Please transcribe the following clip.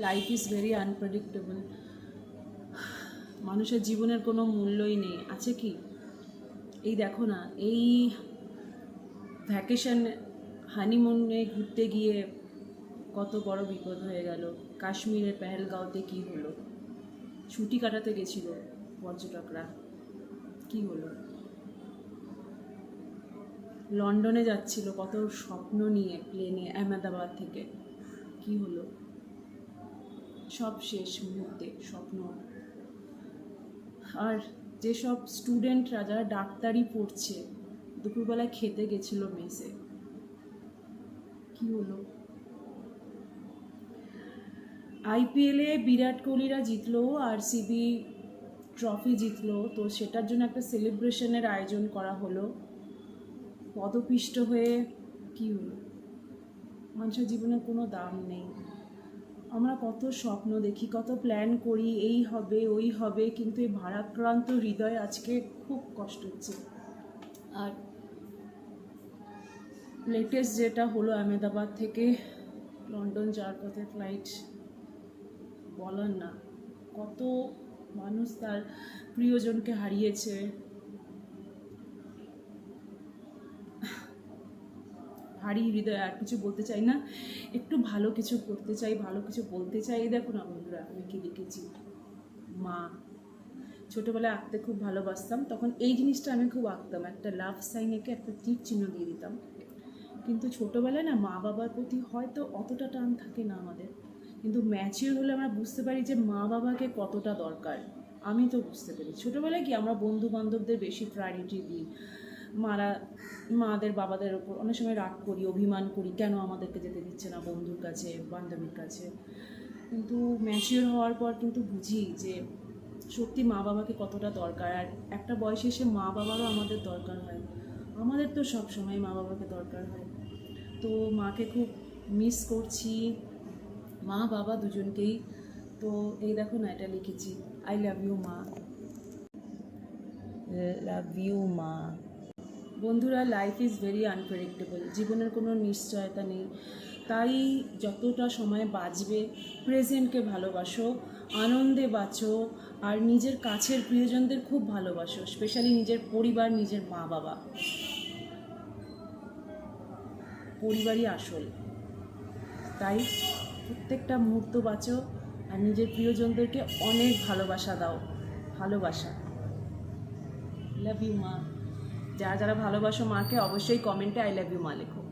Life is very unpredictable. মানুষের জীবনের কোনো মূল্যই নেই, আছে কি? এই দেখো না, এই ভ্যাকেশন হানিমুনে ঘুরতে গিয়ে কত বড় বিপদ হয়ে গেল। কাশ্মীরের পেহেলগাঁওতে কি হলো? ছুটি কাটাতে গেছিল পর্যটকরা, কি হলো? লন্ডনে যাচ্ছিল কত স্বপ্ন নিয়ে প্লেনে আহমেদাবাদ থেকে, কি হলো? সব শেষ মুহূর্তে স্বপ্ন। আর যেসব স্টুডেন্টরা যারা ডাক্তারি পড়ছে, দুপুরবেলায় খেতে গেছিল মেসে, কি হলো? আইপিএলে বিরাট কোহলিরা জিতলো, আরসিবি ট্রফি জিতলো, তো সেটার জন্য একটা সেলিব্রেশনের আয়োজন করা হলো। পদপিষ্ট হয়ে কি হলো? মানুষের জীবনের কোনো দাম নেই। আমরা কত স্বপ্ন দেখি, কত প্ল্যান করি, এই হবে ওই হবে, কিন্তু এই ভারাক্রান্ত হৃদয় আজকে খুব কষ্ট হচ্ছে। আর লেটেস্ট যেটা হলো, আহমেদাবাদ থেকে লন্ডন যাওয়ার পথে ফ্লাইট, বলার না, কত মানুষ তার প্রিয়জনকে হারিয়েছে। ভারী হৃদয়, আর কিছু বলতে চাই না, একটু ভালো কিছু করতে চাই, ভালো কিছু বলতে চাই। এই দেখো না বন্ধুরা, আমি কি লিখেছি, মা। ছোটোবেলায় আঁকতে খুব ভালোবাসতাম, তখন এই জিনিসটা আমি খুব আঁকতাম, একটা লাভ সাইন এঁকে একটা তীর চিহ্ন দিয়ে দিতাম। কিন্তু ছোটোবেলায় না মা বাবার প্রতি হয়তো অতটা টান থাকে না আমাদের, কিন্তু ম্যাচিওর হলে আমরা বুঝতে পারি যে মা বাবাকে কতটা দরকার। আমি তো বুঝতে পারি। ছোটোবেলায় কি আমরা বন্ধু বান্ধবদের বেশি প্রায়োরিটি দিই, মাদের বাবাদের ওপর অনেক সময় রাগ করি, অভিমান করি, কেন আমাদেরকে যেতে দিচ্ছে না বন্ধুর কাছে, বান্ধবীর কাছে। কিন্তু ম্যাচিওর হওয়ার পর কিন্তু বুঝি যে সত্যি মা বাবাকে কতটা দরকার। আর একটা বয়সে এসে মা বাবারও আমাদের দরকার হয়, আমাদের তো সব সময় মা বাবাকে দরকার হয়। তো মাকে খুব মিস করছি, মা বাবা দুজনকেই। তো এই দেখো না, এটা লিখেছি, আই লাভ ইউ মা, লাভ ইউ মা। বন্ধুরা, লাইফ ইজ ভেরি আনপ্রেডিক্টেবল, জীবনের কোনো নিশ্চয়তা নেই। তাই যতটা সময় বাঁচবে প্রেজেন্টকে ভালোবাসো, আনন্দে বাঁচো, আর নিজের কাছের প্রিয়জনদের খুব ভালোবাসো, স্পেশালি নিজের পরিবার, নিজের মা বাবা। পরিবারই আসল। তাই প্রত্যেকটা মুহূর্ত বাঁচো, আর নিজের প্রিয়জনদেরকে অনেক ভালোবাসা দাও, ভালোবাসা। লাভ ইউ মা। যারা যারা ভালোবাসো মাকে, অবশ্যই কমেন্টে আই লাভ ইউ মা লেখো।